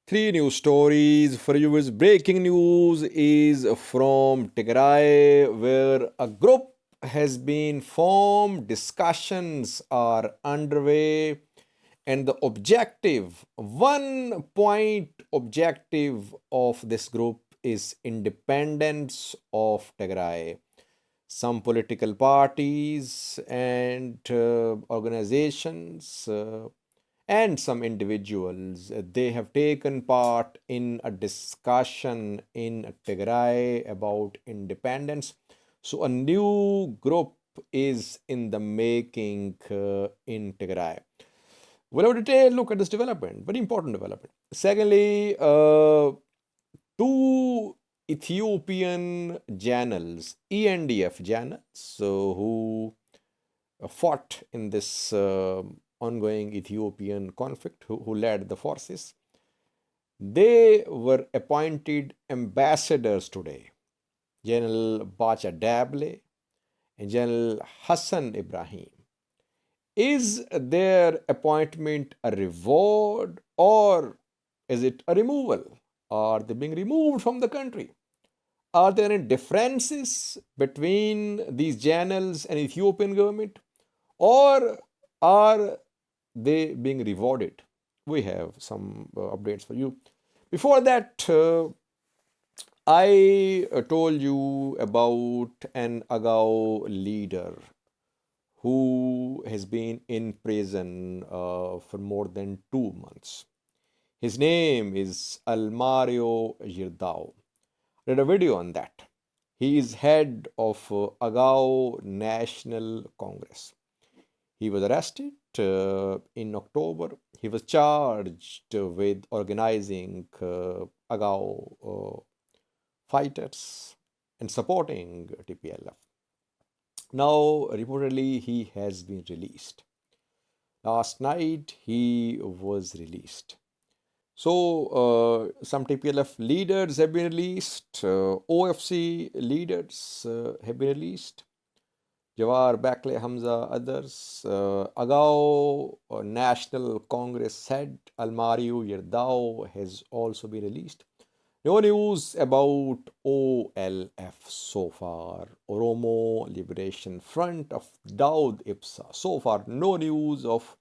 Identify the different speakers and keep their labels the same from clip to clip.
Speaker 1: Three news stories for you is breaking news is from Tigray, where a group has been formed, discussions are underway, and the objective, one point objective of this group is independence of Tigray. Some political parties and organizations and some individuals they have taken part in a discussion in Tigray about independence. So a new group is in the making in Tigray. We'll have a detailed look at this development, very important development. Secondly, two Ethiopian generals, ENDF generals, who fought in this ongoing Ethiopian conflict, who led the forces, they were appointed ambassadors today. General Bacha Debele and General Hassan Ibrahim. Is their appointment a reward or is it a removal? Are they being removed from the country? Are there any differences between these generals and Ethiopian government? Or are they being rewarded? We have some updates for you. Before that, I told you about an Agao leader who has been in prison for more than 2 months. His name is Almario Girdao. I did a video on that. He is head of Agao National Congress. He was arrested in October. He was charged with organizing Agao fighters and supporting TPLF. Now, reportedly, he has been released. Last night, he was released. So, some TPLF leaders have been released, OFC leaders have been released, Jawar Bakle Hamza, others. Agao National Congress head Almario Yerdao has also been released. No news about OLF so far, Oromo Liberation Front of Daud Ipsa. So far, no news of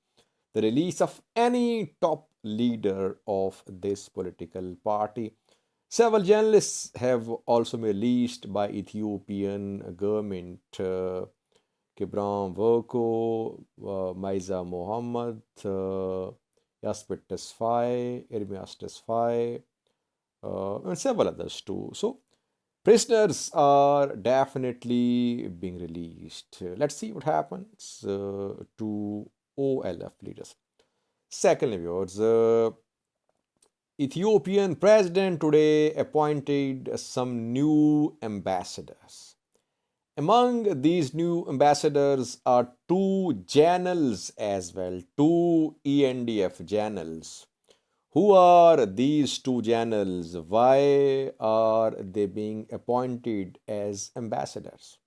Speaker 1: the release of any top leader of this political party. Several journalists have also been released by Ethiopian government. Kibram Verko, Maiza Mohammed, Yaspet Tesfaye, Irmias Tesfaye, and several others too. So, prisoners are definitely being released. Let's see what happens to OLF leaders. Secondly, viewers, Ethiopian president today appointed some new ambassadors. Among these new ambassadors are two generals as well, two ENDF generals. Who are these two generals? Why are they being appointed as ambassadors?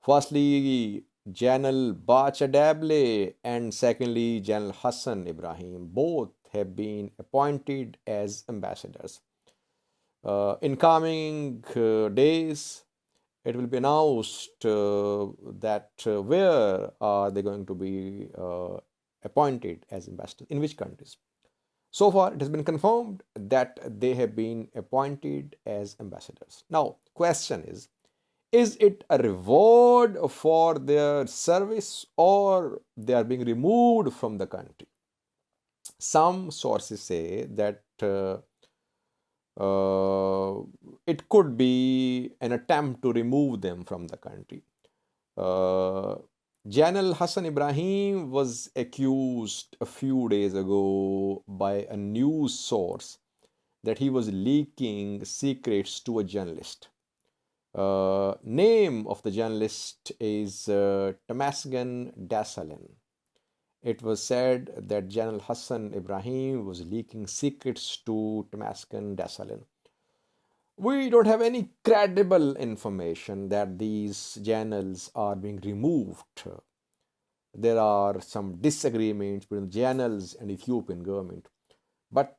Speaker 1: Firstly, General Bacha Debele and secondly, General Hassan Ibrahim. Both have been appointed as ambassadors. In coming days, it will be announced that where are they going to be appointed as ambassadors, in which countries. So far, it has been confirmed that they have been appointed as ambassadors. Now, question is it a reward for their service or they are being removed from the country? Some sources say that it could be an attempt to remove them from the country. General Hassan Ibrahim was accused a few days ago by a news source that he was leaking secrets to a journalist. Name of the journalist is Tamasgen Dasalin. It was said that General Hassan Ibrahim was leaking secrets to Tamasgen Dasalin. We don't have any credible information that these generals are being removed. There are some disagreements between the generals and Ethiopian government. But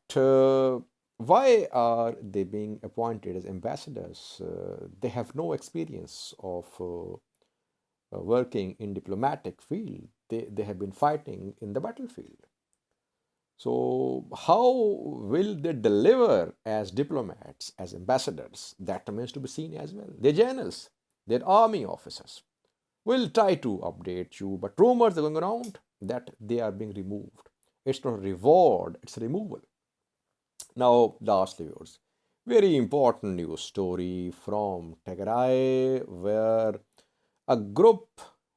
Speaker 1: Why are they being appointed as ambassadors? They have no experience of working in diplomatic field. They have been fighting in the battlefield. So how will they deliver as diplomats, as ambassadors? That remains to be seen as well. They're generals, they're army officers. We'll try to update you, but rumors are going around that they are being removed. It's not a reward, it's a removal. Now, lastly, viewers, very important news story from Tigray, where a group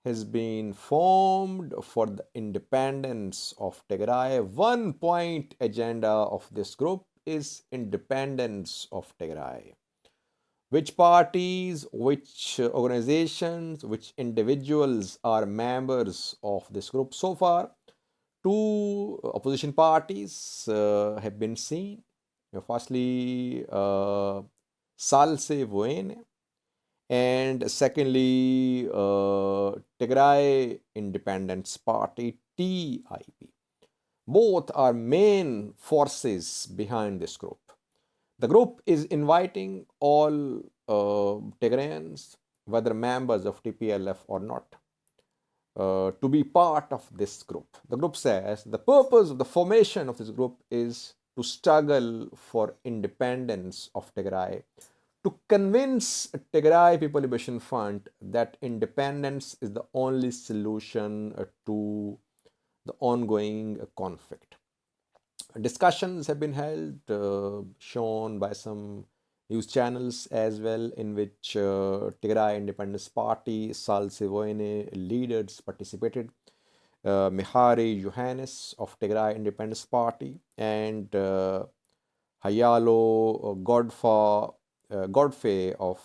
Speaker 1: has been formed for the independence of Tigray. One point agenda of this group is independence of Tigray. Which parties, which organizations, which individuals are members of this group? So far, two opposition parties have been seen. Firstly, Salse Voene, and secondly, Tigray Independence Party, TIP. Both are main forces behind this group. The group is inviting all Tigrayans, whether members of TPLF or not, to be part of this group. The group says the purpose of the formation of this group is to struggle for independence of Tigray, to convince Tigray People Liberation Front that independence is the only solution to the ongoing conflict. Discussions have been held, shown by some news channels as well, in which Tigray Independence Party, Sal Sivoine leaders participated. Mihari Johannes of Tigray Independence Party and Hayalo Godfrey of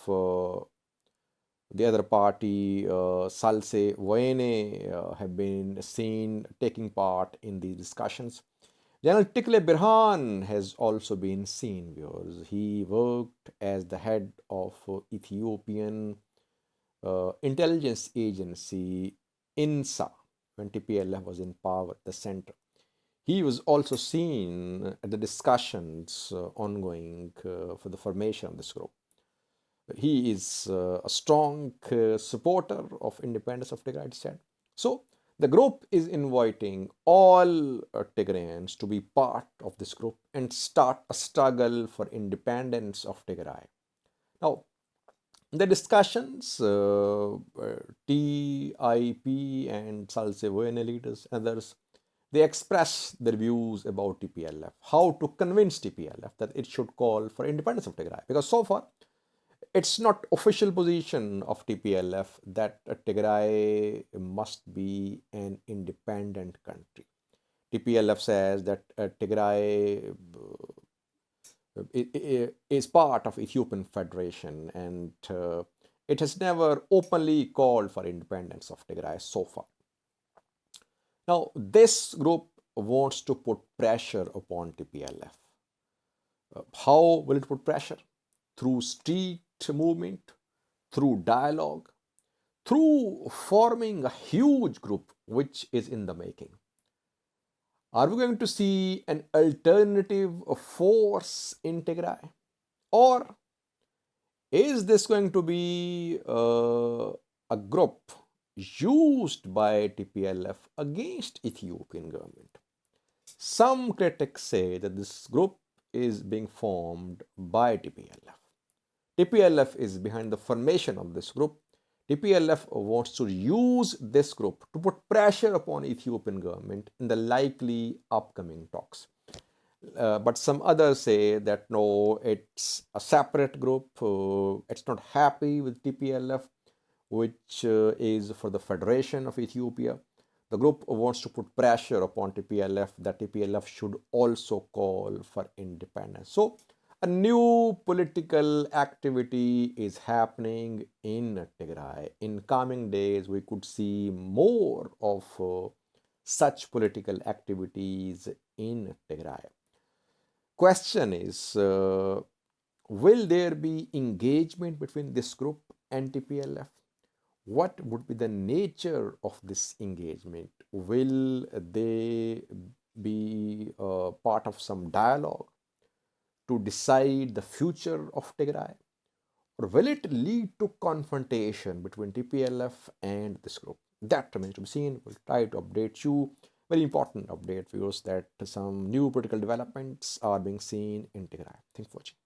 Speaker 1: the other party, Salse Voene, have been seen taking part in these discussions. General Tikle Birhan has also been seen, viewers. He worked as the head of Ethiopian intelligence agency INSA when TPLF was in power at the center. He was also seen at the discussions ongoing for the formation of this group. He is a strong supporter of independence of Tigray, it said. So the group is inviting all Tigrayans to be part of this group and start a struggle for independence of Tigray. Now, the discussions, TIP and Salsevoene leaders and others, they express their views about TPLF, how to convince TPLF that it should call for independence of Tigray. Because so far, it's not official position of TPLF that Tigray must be an independent country. TPLF says that Tigray is part of Ethiopian Federation, and it has never openly called for independence of Tigray so far. Now, this group wants to put pressure upon TPLF. How will it put pressure? Through street movement, through dialogue, through forming a huge group which is in the making. Are we going to see an alternative force in Tigray? Or is this going to be a group used by TPLF against Ethiopian government? Some critics say that this group is being formed by TPLF. TPLF is behind the formation of this group. TPLF wants to use this group to put pressure upon Ethiopian government in the likely upcoming talks. But some others say that no, it's a separate group. It's not happy with TPLF, which is for the Federation of Ethiopia. The group wants to put pressure upon TPLF that TPLF should also call for independence. So a new political activity is happening in Tigray. In coming days, we could see more of such political activities in Tigray. Question is, will there be engagement between this group and TPLF? What would be the nature of this engagement? Will they be part of some dialogue to decide the future of Tigray? Or will it lead to confrontation between TPLF and this group? That remains to be seen. We'll try to update you. Very important update, viewers, that some new political developments are being seen in Tigray. Thanks for watching.